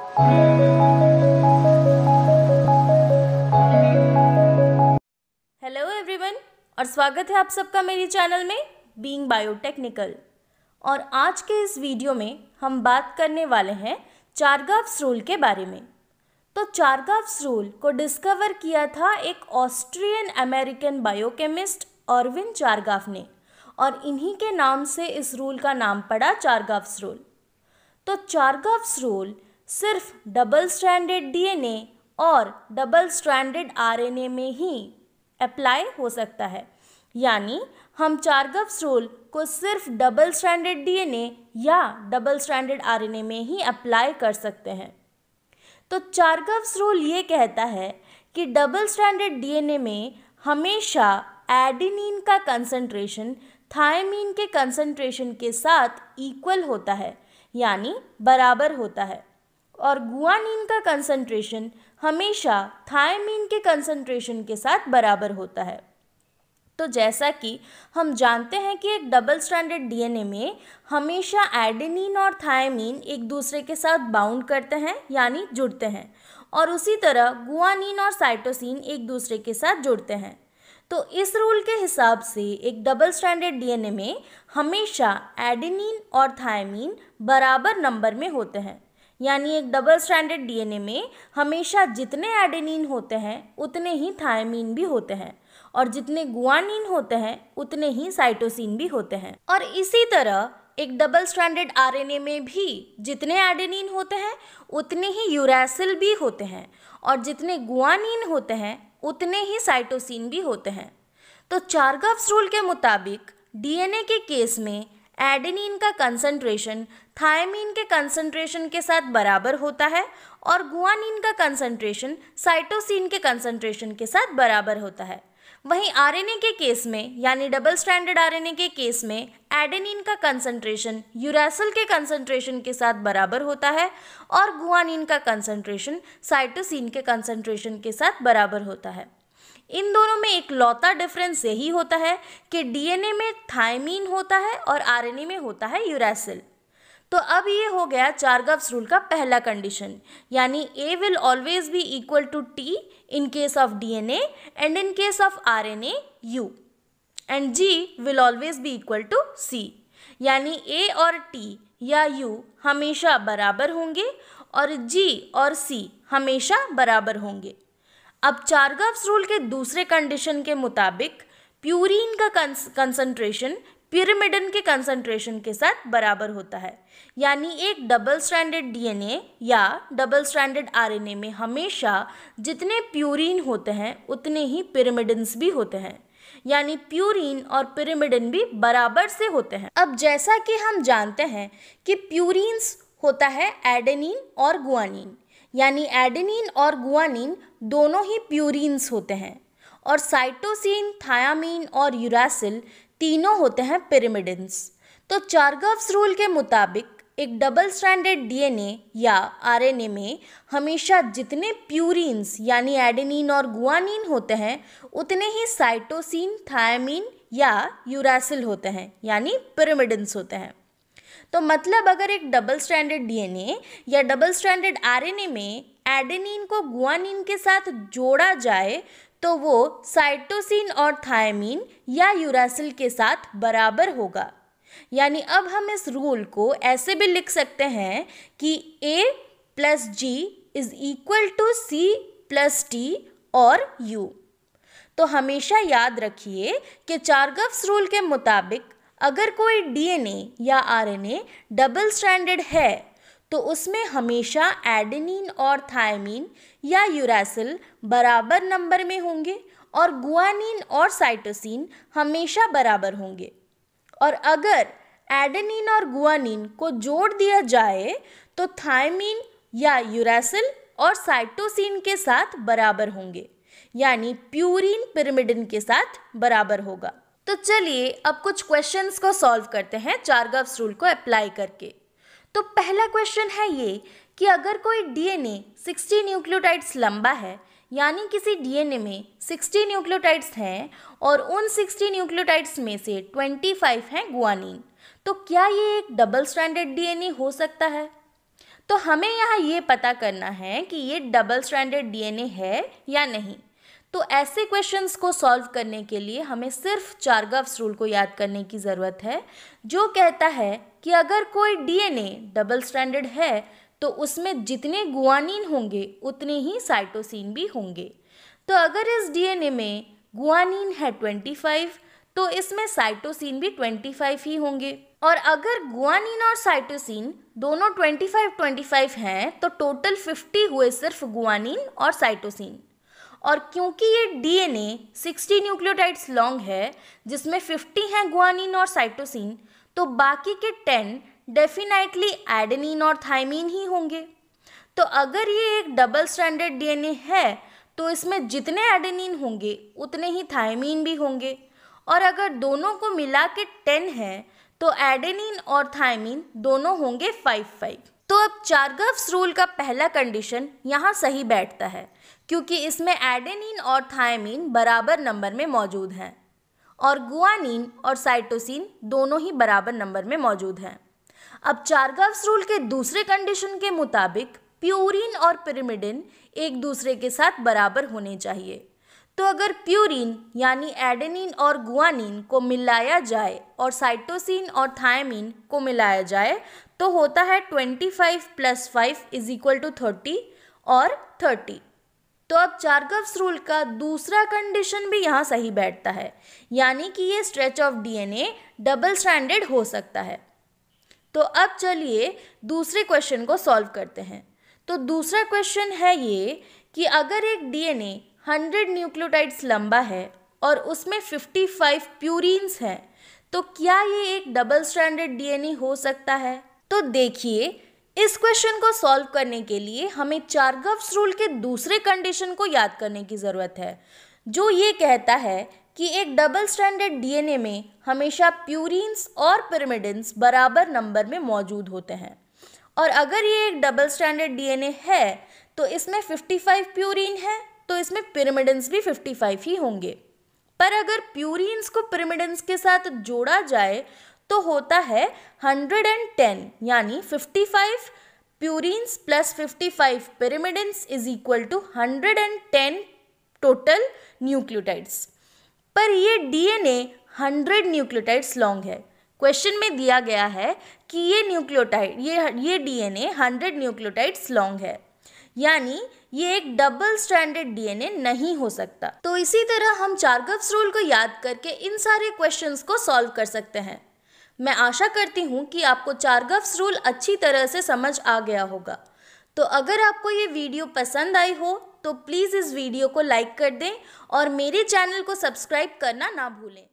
Hello everyone और स्वागत है आप सबका मेरी चैनल में बीइंग बायोटेक्निकल। और आज के इस वीडियो में हम बात करने वाले हैं चारगाफ्स रूल के बारे में। तो चारगाफ्स रूल को डिस्कवर किया था एक ऑस्ट्रियन अमेरिकन बायोकेमिस्ट ऑरविन चारगाफ ने, और इन्हीं के नाम से इस रूल का नाम पड़ा चारगाफ्स रूल। तो चारगाफ्स रूल सिर्फ डबल स्ट्रैंडेड डीएनए और डबल स्ट्रैंडेड आरएनए में ही अप्लाई हो सकता है, यानी हम चारगाफ्स रूल को सिर्फ डबल स्ट्रैंडेड डीएनए या डबल स्ट्रैंडेड आरएनए में ही अप्लाई कर सकते हैं। तो चारगाफ्स रूल ये कहता है कि डबल स्ट्रैंडेड डीएनए में हमेशा एडेनिन का कंसंट्रेशन थायमीन के कंसंट्रेशन के साथ इक्वल होता है, यानी बराबर होता है, और गुआनिन का कंसंट्रेशन हमेशा थायमीन के कंसंट्रेशन के साथ बराबर होता है। तो जैसा कि हम जानते हैं कि एक डबल स्ट्रैंडेड डीएनए में हमेशा एडेनिन और थायमीन एक दूसरे के साथ बाउंड करते हैं, यानी जुड़ते हैं, और उसी तरह गुआनिन और साइटोसिन एक दूसरे के साथ जुड़ते हैं। तो इस रूल के हिसाब से एक डबल स्ट्रैंडेड डीएनए में हमेशा एडेनिन और थायमीन बराबर नंबर में होते हैं, यानी एक डबल स्ट्रैंडेड डीएनए में हमेशा जितने एडेनिन होते हैं उतने ही थायमीन भी होते हैं, और जितने गुआनिन होते हैं उतने ही साइटोसिन भी होते हैं। और इसी तरह एक डबल स्ट्रैंडेड आरएनए में भी जितने एडेनिन होते हैं उतने ही यूरैसिल भी होते हैं, और जितने गुआनिन होते हैं उतने ही साइटोसिन भी होते हैं। तो चारगाफ्स रूल के मुताबिक डीएनए के केस में एडेनिन का कंसंट्रेशन थायमीन के कंसंट्रेशन के साथ बराबर होता है, और गुआनिन का कंसंट्रेशन साइटोसिन के कंसंट्रेशन के साथ बराबर होता है। वहीं आरएनए के केस में, यानी डबल स्ट्रैंडेड आरएनए के केस में, एडेनिन का कंसंट्रेशन यूरैसिल के कंसंट्रेशन के साथ बराबर होता है, और गुआनिन का कंसंट्रेशन साइटोसिन के कंसंट्रेशन के साथ बराबर होता है। इन दोनों में एक लौता डिफरेंस यही होता है कि डीएनए में थायमीन होता है और आरएनए में होता है यूरैसिल। तो अब ये हो गया चारगाफ्स रूल का पहला कंडीशन, यानी A will always be equal to T in case of DNA and in case of RNA U, and G will always be equal to C, यानी A और T या U हमेशा बराबर होंगे और G और C हमेशा बराबर होंगे। अब चारगाफ्स रूल के दूसरे कंडीशन के मुताबिक प्यूरीन का कंसंट्रेशन पिरिमिडिन के कंसंट्रेशन के साथ बराबर होता है, यानी एक डबल स्ट्रैंडेड डीएनए या डबल स्ट्रैंडेड आरएनए में हमेशा जितने प्यूरीन होते हैं उतने ही पिरिमिडिन्स भी होते हैं, यानी प्यूरीन और पिरिमिडिन भी बराबर से होते हैं। अब जैसा कि हम जानते हैं कि प्यूरीन्स होता है एडेनिन और गुआनिन, यानी एडेनिन और गुआनिन दोनों ही प्यूरीन्स होते हैं, और साइटोसिन, थायामीन और यूरैसिल तीनों होते हैं पिरिमिडिन्स। तो चारगाफ्स रूल के मुताबिक एक डबल स्ट्रैंडेड डीएनए या आरएनए में हमेशा जितने प्यूरीन्स यानी एडेनिन और गुआनिन होते हैं उतने ही साइटोसिन, थायामीन या यूरैसिल होते हैं, यानी पिरिमिडिन्स होते हैं। तो मतलब अगर एक डबल स्ट्रैंडेड डीएनए या डबल स्ट्रैंडेड आरएनए में एडेनिन को गुआनिन के साथ जोड़ा जाए तो वो साइटोसिन और थायमीन या यूरैसिल के साथ बराबर होगा। यानी अब हम इस रूल को ऐसे भी लिख सकते हैं कि A plus G is equal to C plus T और U। तो हमेशा याद रखिए कि चारगाफ्स रूल के मुताबिक अगर कोई डीएनए या आरएनए डबल स्ट्रैंडेड है तो उसमें हमेशा एडेनिन और थायमीन या यूरैसिल बराबर नंबर में होंगे, और गुआनिन और साइटोसिन हमेशा बराबर होंगे। और अगर एडेनिन और गुआनिन को जोड़ दिया जाए तो थायमीन या यूरैसिल और साइटोसिन के साथ बराबर होंगे, यानी प्यूरीन पिरिमिडिन के साथ बराबर होगा। तो चलिए अब कुछ क्वेश्चंस को सॉल्व करते हैं चारगाफ्स रूल को अप्लाई करके। तो पहला क्वेश्चन है ये कि अगर कोई डीएनए 60 न्यूक्लियोटाइड्स लंबा है, यानी किसी डीएनए में 60 न्यूक्लियोटाइड्स हैं और उन 60 न्यूक्लियोटाइड्स में से 25 हैं गुआनिन, तो क्या ये एक डबल स्ट्रैंडेड डीएनए हो सकता है? तो हमें यहाँ ये पता करना है कि ये डबल स्ट्रैंडेड डीएनए है या नहीं। तो ऐसे क्वेश्चंस को सॉल्व करने के लिए हमें सिर्फ चारगाव्स रूल को याद करने की ज़रूरत है, जो कहता है कि अगर कोई डीएनए डबल स्ट्रैंडेड है तो उसमें जितने गुआनिन होंगे उतने ही साइटोसिन भी होंगे। तो अगर इस डीएनए में गुआनिन है 25 तो इसमें साइटोसिन भी 25 ही होंगे। और अगर गुआनिन और साइटोसिन दोनों 25-25 हैं तो टोटल 50 हुए सिर्फ गुआनिन और साइटोसिन। और क्योंकि ये डीएनए 60 न्यूक्लियोटाइड्स लॉन्ग है जिसमें 50 हैं गुआनिन और साइटोसिन, तो बाकी के 10 डेफिनेटली एडेनिन और थाइमिन ही होंगे। तो अगर ये एक डबल स्ट्रैंडेड डीएनए है तो इसमें जितने एडेनिन होंगे उतने ही थाइमिन भी होंगे, और अगर दोनों को मिला के 10 है तो एडेनिन और थाइमिन दोनों होंगे 5-5। तो अब चारगाव्स रूल का पहला कंडीशन यहाँ सही बैठता है क्योंकि इसमें एडेनिन और थाइमिन बराबर नंबर में मौजूद हैं और गुआनिन और साइटोसिन दोनों ही बराबर नंबर में मौजूद हैं। अब चारगाव्स रूल के दूसरे कंडीशन के मुताबिक प्यूरिन और पिरिमिडिन एक दूसरे के साथ बराबर होने चाहिए। तो अगर प्यूरिन यानी एडेनिन और गुआनिन को मिलाया जाए और साइटोसिन और थायमिन को मिलाया जाए तो होता है 25 + 5 = 30 और 30। तो अब चारगाव्स रूल का दूसरा कंडीशन भी यहाँ सही बैठता है, यानी कि ये stretch of DNA double stranded हो सकता है। तो अब चलिए दूसरे क्वेश्चन को सॉल्व करते हैं। तो दूसरा क्वेश्चन है ये कि अगर एक डीएनए 100 न्यूक्लियोटाइड्स लंबा है और उसमें 55 प्यूरिन्स हैं तो क्या ये एक डबल स्ट्रैंडेड डीएनए हो सकता है? तो देखिए, इस क्वेश्चन को सॉल्व करने के लिए हमें चारगाव्स रूल के दूसरे कंडीशन को याद करने की ज़रूरत है, जो ये कहता है कि एक डबल स्ट्रैंडेड डीएनए में हमेशा प्यूरिन्स और पिरिमिडिन्स बराबर नंबर में मौजूद होते हैं। और अगर ये एक डबल स्ट्रैंडेड डीएनए है तो इसमें 55 प्यूरिन है तो इसमें पिरिमिडिन्स भी 55 ही होंगे। पर अगर प्यूरिन्स को पिरिमिडिन्स के साथ जोड़ा जाए तो होता है 110, यानी 55 प्यूरिन्स + 55 पिरिमिडिन्स = 110 टोटल न्यूक्लियोटाइड्स। पर ये डीएनए 100 न्यूक्लियोटाइड्स लॉन्ग है। क्वेश्चन में दिया गया है कि ये डीएनए 100 न्यूक्लियोटाइड्स लॉन्ग है, यानी ये एक डबल स्ट्रैंडेड डीएनए नहीं हो सकता। तो इसी तरह हम चारगाव्स रूल को याद करके इन सारे क्वेश्चंस को सॉल्व कर सकते हैं। मैं आशा करती हूँ कि आपको चारगाव्स रूल अच्छी तरह से समझ आ गया होगा। तो अगर आपको ये वीडियो पसंद आई हो तो प्लीज़ इस वीडियो को लाइक कर दें और मेरे चैनल को सब्सक्राइब करना ना भूलें।